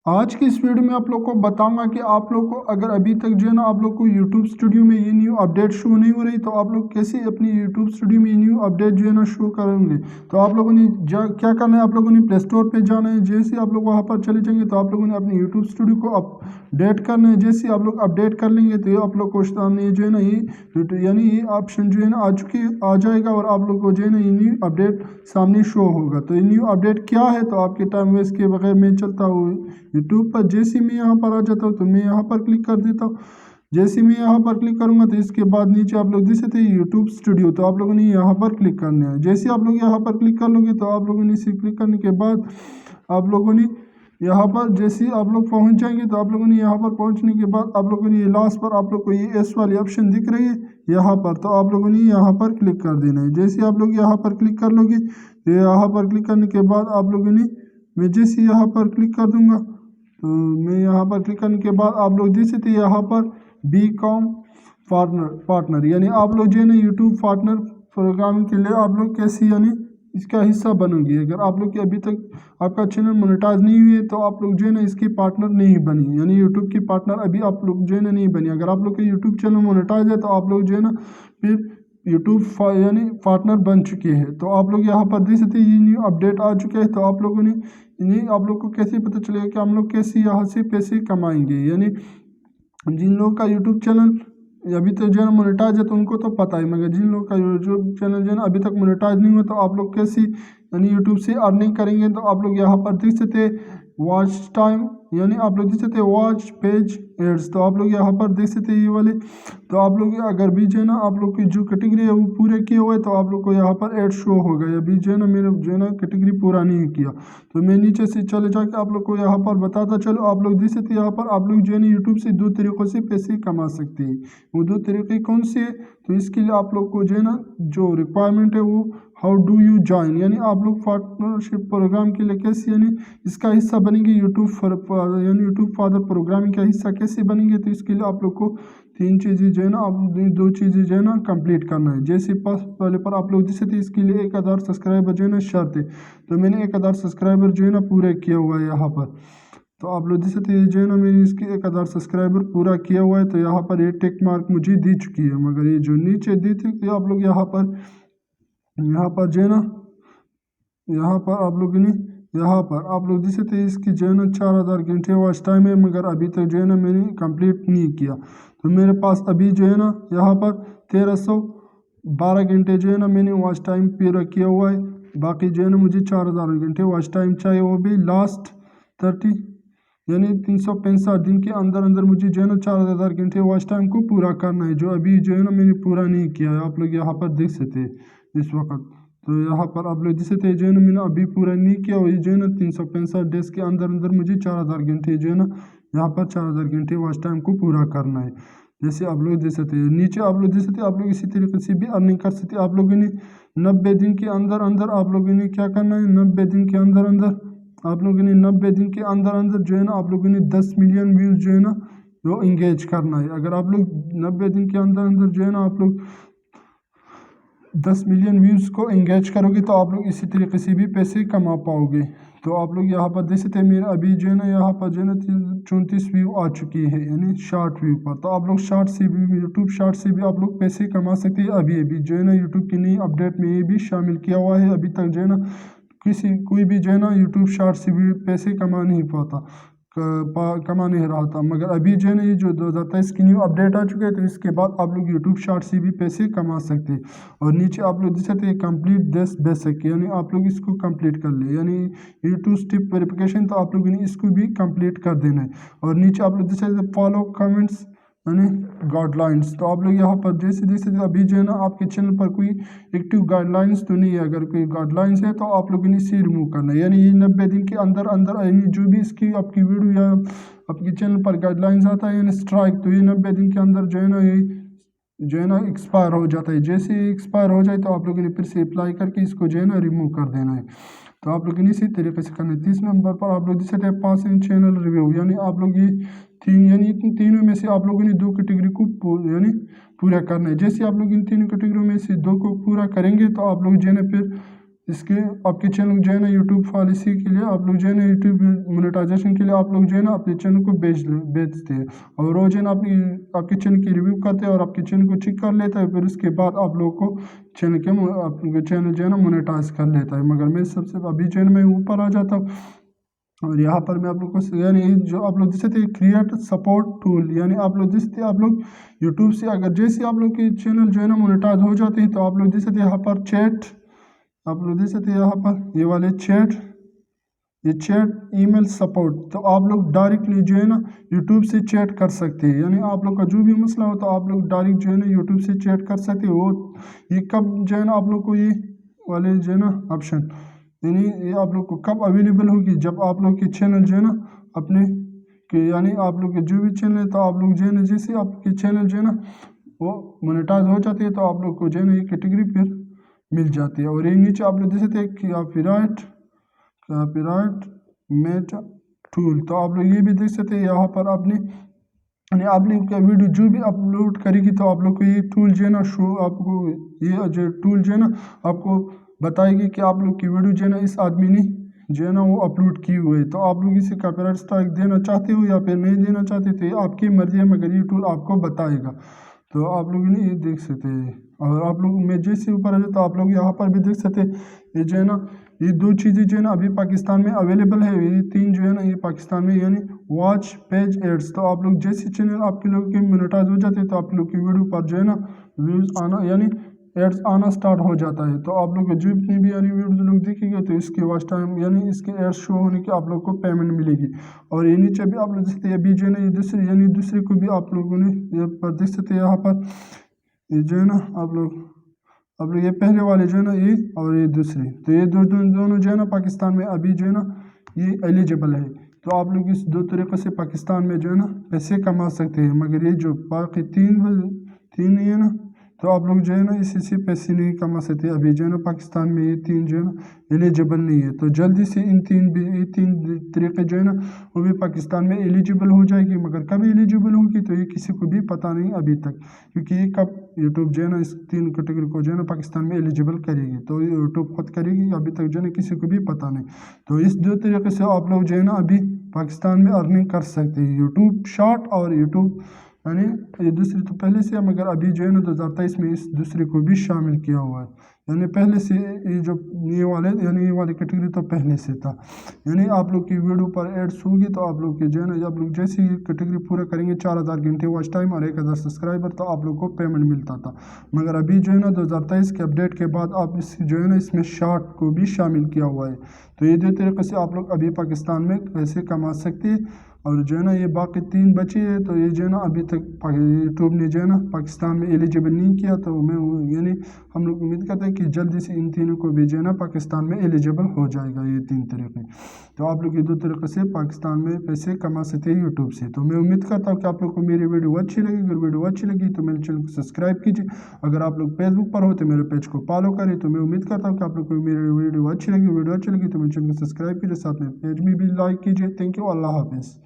आज की इस वीडियो में आप लोग को बताऊंगा कि आप लोग को अगर अभी तक जो है ना आप लोग को YouTube स्टूडियो में ये न्यू अपडेट शो नहीं हो रही तो आप लोग कैसे अपनी YouTube स्टूडियो में ये न्यू अपडेट जो है ना शो करेंगे। तो आप लोगों ने क्या करना है, आप लोगों ने प्ले स्टोर पे जाना है। जैसे आप लोग वहाँ पर चले जाएंगे तो आप लोगों ने अपने YouTube स्टूडियो को अपडेट करना है। जैसे आप लोग अपडेट कर लेंगे तो ये आप लोग को सामने जो है ना ये यानी ये ऑप्शन जो है ना आ जाएगा और आप लोग को जो है ना ये न्यू अपडेट सामने शो होगा। तो ये न्यू अपडेट क्या है, तो आपके टाइम वेस्ट के बगैर मैं चलता हूँ यूट्यूब पर। जैसे मैं यहाँ पर आ जाता हूँ तो मैं यहाँ पर क्लिक कर देता हूँ। जैसे मैं यहाँ पर क्लिक करूँगा तो इसके बाद नीचे आप लोग देख सकते हैं यूट्यूब स्टूडियो, तो आप लोगों ने यहाँ पर क्लिक करना है। जैसे आप लोग यहाँ पर क्लिक कर लोगे तो आप लोगों ने इसे क्लिक करने के बाद आप लोगों ने यहाँ पर जैसे आप लोग पहुँच जाएंगे तो आप लोगों ने यहाँ पर पहुँचने के बाद आप लोगों ने ये लास्ट पर आप लोग को ये एस वाली ऑप्शन दिख रही है यहाँ पर, तो आप लोगों ने यहाँ पर क्लिक कर देना है। जैसे आप लोग यहाँ पर क्लिक कर लोगे तो यहाँ पर क्लिक करने के बाद आप लोगों ने मैं जैसे यहाँ पर क्लिक कर दूंगा तो मैं यहाँ पर क्लिक करने के बाद आप लोग देख सकते हैं यहाँ पर बी कॉम पार्टनर यानी आप लोग जो है ना यूट्यूब पार्टनर प्रोग्रामिंग के लिए आप लोग कैसे यानी इसका हिस्सा बनोगे। अगर आप लोग की अभी तक आपका चैनल मोनेटाइज नहीं हुई है तो आप लोग जो है ना इसके पार्टनर नहीं बनी, यानी यूट्यूब की पार्टनर अभी आप लोग जो है ना नहीं बनी। अगर आप लोग के यूट्यूब चैनल मोनेटाइज है तो आप लोग जो है ना फिर यूट्यूब यानी पार्टनर बन चुके हैं। तो आप लोग यहाँ पर देख सकते हैं ये न्यू अपडेट आ चुका है। तो आप लोगों ने नहीं, आप लोग को कैसे पता चलेगा कि हम लोग कैसे यहाँ से पैसे कमाएंगे। यानी जिन लोगों का यूट्यूब चैनल अभी तक जो है मोनेटाइज है तो उनको तो पता है, मगर जिन लोगों का यूट्यूब चैनल जो है ना अभी तक मोनेटाइज नहीं हुआ तो आप लोग कैसे यानी यूट्यूब से अर्निंग करेंगे। तो आप लोग यहाँ पर देख सकते वॉच टाइम यानी आप लोग देख सकते वॉच पेज एड्स, तो आप लोग यहाँ पर देख सकते हैं ये वाले। तो आप लोग अगर भी जो है ना आप लोग की जो कैटेगरी है वो पूरे किए हुए तो आप लोग को यहाँ पर एड शो होगा। अभी जो है ना मैंने जो है ना कैटेगरी पूरा नहीं किया तो मैं नीचे से चले जाके आप लोग को यहाँ पर बताता चलो। आप लोग देख सकते यहाँ पर आप लोग जो है ना यूट्यूब से दो तरीक़ों से पैसे कमा सकते हैं। वो दो तरीके कौन से है, तो इसके लिए आप लोग को जो है ना जो रिक्वायरमेंट है वो हाउ डू यू ज्वाइन, यानी आप लोग पार्टनरशिप प्रोग्राम के लिए कैसे यानी इसका हिस्सा बनेंगे यानी यूट्यूब फादर प्रोग्रामिंग का हिस्सा कैसे बनेंगे। तो इसके लिए आप लोग को तीन चीज़ें जो है ना आप दो चीज़ें जो है ना कंप्लीट करना है। जैसे पहले पर आप लोग जैसे थे इसके लिए 1000 सब्सक्राइबर जो है ना शर्त है, तो मैंने 1000 सब्सक्राइबर जो है ना पूरा किया हुआ है यहाँ पर। तो आप लोग देख सकते हैं जो है ना मैंने इसके 1000 सब्सक्राइबर पूरा किया हुआ है। तो यहाँ पर ये टिक मार्क मुझे दी चुकी है, मगर ये जो नीचे दी थी तो आप लोग यहाँ पर जो है ना यहाँ पर आप लोग ने यहाँ पर आप लोग देख सकते हैं इसकी जो है ना 4000 घंटे वॉच टाइम है, मगर अभी तक जो है ना मैंने कंप्लीट नहीं किया। तो मेरे पास अभी जो है ना यहाँ पर 1312 घंटे जो है ना मैंने वॉच टाइम पूरा किया हुआ है। बाकी जो है ना मुझे 4000 घंटे वॉच टाइम चाहिए, वो भी लास्ट 30 यानी 365 दिन के अंदर अंदर मुझे जो है ना 4000 घंटे वॉच टाइम को पूरा करना है, जो अभी जो है ना मैंने पूरा नहीं किया है। आप लोग यहाँ पर देख सकते हैं इस वक्त। तो यहाँ पर आप लोग देख सकते हैं जो है ना मैंने अभी पूरा नहीं किया, वही जो है ना 365 डेज के अंदर अंदर मुझे 4000 घंटे जो है ना यहाँ पर 4000 घंटे वॉच टाइम को पूरा करना है। जैसे आप लोग देख सकते हैं नीचे आप लोग देख सकते हैं आप लोग इसी तरीके से भी अर्निंग कर सकते हैं। आप लोगों ने 90 दिन के अंदर अंदर आप लोगों ने क्या करना है, 90 दिन के अंदर अंदर आप लोगों ने 90 दिन के अंदर अंदर जो है ना आप लोगों ने 10 मिलियन व्यूज़ जो है ना वो इंगेज करना है। अगर आप लोग 90 दिन के अंदर अंदर जो है ना आप लोग 10 मिलियन व्यूज़ को इंगेज करोगे तो आप लोग इसी तरीके से भी पैसे कमा पाओगे। तो आप लोग यहाँ पर देख सकते हैं मेरा अभी जो है ना यहाँ पर जो है ना 34 व्यू आ चुकी है यानी शॉर्ट व्यू पर। तो आप लोग शॉर्ट से भी यूट्यूब शॉर्ट से भी आप लोग पैसे कमा सकते हैं। अभी अभी जो है ना यूट्यूब की नई अपडेट में ये भी शामिल किया हुआ है। अभी तक जो है ना कोई भी जो है ना यूट्यूब शॉर्ट से भी पैसे कमा नहीं पाता कमा नहीं रहा था, मगर अभी जो है ना ये जो 2023 की न्यू अपडेट आ चुके हैं तो इसके बाद आप लोग यूट्यूब शॉर्ट से भी पैसे कमा सकते हैं। और नीचे आप लोग देख सकते हैं कंप्लीट दिस बेसिक, यानी आप लोग इसको कंप्लीट कर ले, यानी यूट्यूब स्टेप वेरिफिकेशन, तो आप लोगों ने इसको भी कंप्लीट कर देना है। और नीचे आप लोग देख सकते हैं फॉलो कमेंट्स यानी गाइडलाइंस, तो आप लोग यहाँ पर जैसे देख सकते अभी जो है ना आपके चैनल पर कोई एक्टिव गाइडलाइंस तो नहीं है। अगर कोई गाइडलाइंस है तो आप लोगों ने इसे रिमूव करना है, यानी ये 90 दिन के अंदर अंदर यानी जो भी इसकी आपकी वीडियो या आपके चैनल पर गाइडलाइंस आता है यानी स्ट्राइक, तो ये 90 दिन के अंदर जो है ना ये जो है ना एक्सपायर हो जाता है। जैसे ही एक्सपायर हो जाए तो आप लोगों ने फिर से अप्लाई करके इसको जो है ना रिमूव कर देना है। तो आप लोगों ने इसी तरीके से करना है। 30 नंबर पर आप लोग देख सकते हैं पास इन चैनल रिव्यू, यानी आप लोग ये तीनों में से आप लोगों ने दो कैटेगरी को यानी पूरा करना है। जैसे आप लोग इन तीनों कैटेगरी में से दो को पूरा करेंगे तो आप लोग जो है ना फिर اس کے آپ کے چینل جو ہے نا یوٹیوب پالیسی کے لیے آپ لوگ جو ہے نا یوٹیوب مونیٹائزیشن کے لیے آپ لوگ جو ہے نا اپنے چینل کو بیچتے ہیں اور وہ جو ہے نا آپ کے چینل کی ریویو کرتے ہیں اور آپ کے چینل کو چیک کر لیتا ہے، پھر اس کے بعد آپ لوگ کو آپ کا چینل جو ہے نا مونیٹائز کر لیتا ہے۔ مگر میں سب سے ابھی چینل میں اوپر آ جاتا ہوں اور یہاں پر میں آپ لوگ کو یعنی جو آپ لوگ جیسے کریٹ سپورٹ ٹول، یعنی آپ لوگ جیسے آپ لوگ یوٹیوب سے اگر جیسے آپ لوگ کے چینل جو ہے نا مونیٹائز ہو جاتے ہیں تو آپ لوگ جیسے یہاں پر چیٹ، آپ لوگ دیکھ سکتے ہیں یہاں پر یہ والے یہ چیٹ ای میل سپورٹ، تو آپ لوگ ڈائریکٹلی جو ہے نا یوٹیوب سے چیٹ کر سکتے ہیں، یعنی آپ لوگ کا جو بھی مسئلہ ہو تو آپ لوگ ڈائریکٹ جو ہے نا یوٹیوب سے چیٹ کر سکتے ہیں۔ وہ یہ کب جو ہے نا آپ لوگ کو یہ والے جو ہے نا آپشن، یعنی یہ آپ لوگ کو کب اویلیبل ہوگی، جب آپ لوگ کے چینل جو ہے نا اپنے یعنی آپ لوگ کے جو بھی چینل ہے تو آپ لوگ جو ہے نا جیسے آپ کے چینل جو ہے نا وہ مونیٹائز ہو جاتے ہیں تو آپ لوگ کو جو ہے نا یہ کیٹیگری پھر مل جاتی ہے۔ اور یہ نیچے آپ لوگ دیکھ سکتے ہیں کاپی رائٹ میٹ ٹول، تو آپ لوگ یہ بھی دیکھ سکتے ہیں یہاں پر اپنے یعنی آپ لوگ کا ویڈیو جو بھی اپلوڈ کرے گی تو آپ لوگ کو یہ ٹول جو ہے نا آپ کو یہ جو ٹول جو ہے نا آپ کو بتائے گی کہ آپ لوگ کی ویڈیو جو ہے نا اس آدمی نے جو ہے نا وہ اپلوڈ کی ہوئے، تو آپ لوگ اسے کاپی رائٹ اسٹرائک دینا چاہتے ہو یا پھر نہیں دینا چاہتے تو یہ آپ کی مرضی ہے، مگر یہ ٹول آپ کو بتائے گا، تو آپ لوگ یہ دیکھ سکتے ہیں۔ اور آپ لوگ میں جیسے اوپر آ جائے تو آپ لوگ یہاں پر بھی دیکھ سکتے ہیں یہ جو ہے نا یہ دو چیزیں جو ہے نا ابھی پاکستان میں اویلیبل ہے، یہ تین جو ہے نا یہ پاکستان میں، یعنی واچ پیج ایڈس، تو آپ لوگ جیسے چینل آپ کے لوگ کے مونیٹائز ہو جاتے ہیں تو آپ لوگ کی ویڈیو پر جو ہے نا ویوز آنا یعنی ایڈس آنا سٹارٹ ہو جاتا ہے، تو آپ لوگ جو اتنی بھی یعنی ویڈیوز لوگ دیکھیں گے تو اس کے واچ ٹائم یعنی اس کے ایڈس شو ہونے کی آپ لوگ کو پیمنٹ ملے گی۔ اور یہ نیچے بھی آپ لوگ دیکھ سکتے ہیں ابھی جو ہے نا یہ دوسرے یعنی دوسرے کو بھی آپ لوگوں نے یہ پر دیکھ سکتے ہیں یہاں پر یہ جو ہے نا آپ لوگ یہ پہلے والے جو ہے نا یہ اور یہ دوسرے، تو یہ دونوں جو ہے نا پاکستان میں ابھی جو ہے نا یہ ایلیجیبل ہے، تو آپ لوگ اس دو طریقے سے پاکستان میں جو ہے نا پیسے کما سکتے ہیں، مگر یہ جو باقی تین نہیں ہے نا تو آپ لوگ جو ہے نا اسی سے پیسے نہیں کما سکتے، ابھی جو ہے نا پاکستان میں یہ تین جو ہے نا ایلیجیبل نہیں ہے، تو جلدی سے یہ تین طریقے جو ہے نا وہ بھی پاکستان میں ایلیجیبل ہو جائے گی، مگر کب ایلیجیبل ہوگی تو یہ کسی کو بھی پتہ نہیں ابھی تک، کیونکہ یہ کب یوٹیوب جو ہے نا اس تین کیٹیگری کو جو ہے نا پاکستان میں ایلیجیبل کرے گی، تو یہ یوٹیوب خود کرے گی، ابھی تک جو ہے نا کسی کو بھی پتہ نہیں، تو اس دو طریقے سے آپ لوگ جو ہے نا ابھی پاکستان میں ارننگ کر سکتے ہیں، یوٹیوب شارٹ اور یوٹیوب یعنی یہ دوسری تو پہلے سے ہے، مگر ابھی جو ہے نا 2023 میں اس دوسرے کو بھی شامل کیا ہوا ہے، یعنی پہلے سے یہ جو یہ والے کیٹیگری تو پہلے سے تھا، یعنی آپ لوگ کی ویڈیو پر ایڈس ہوگی تو آپ لوگ کے جو ہے نا آپ لوگ جیسے یہ کیٹیگری پورا کریں گے 4000 گھنٹے واچ ٹائم اور 1000 سبسکرائبر تو آپ لوگ کو پیمنٹ ملتا تھا، مگر ابھی جو ہے نا 2023 کے اپڈیٹ کے بعد آپ جو ہے نا اس میں شارٹ کو بھی شامل کیا ہوا ہے، تو یہ دو طریقے سے آپ لوگ ابھی پاکستان میں پیسے کما سکتے ہیں، اور جو ہے نا یہ باقی تین بچے ہیں تو یہ جو ہے نا ابھی تک یوٹیوب نے جو ہے نا پاکستان میں ایلیجیبل نہیں کیا، تو میں یعنی ہم لوگ امید کرتے ہیں کہ جلدی سے ان تینوں کو بھی جو ہے نا پاکستان میں ایلیجیبل ہو جائے گا یہ تین طریقے، تو آپ لوگ یہ دو طریقے سے پاکستان میں پیسے کما سکتے ہیں یوٹیوب سے، تو میں امید کرتا ہوں کہ آپ لوگ کو میری ویڈیو اچھی لگی، اگر ویڈیو اچھی لگی تو میرے چینل کو سبسکرائب کیجیے، اگر آپ لوگ فیس بک پر ہو تو میرے پیج کو فالو کریں، تو میں امید کرتا ہوں کہ آپ لوگ کو میری ویڈیو اچھی لگی تو میرے چینل کو سبسکرائب کیجیے، ساتھ میں پیج میں بھی لائک کیجیے۔ تھینک یو، اللہ حافظ۔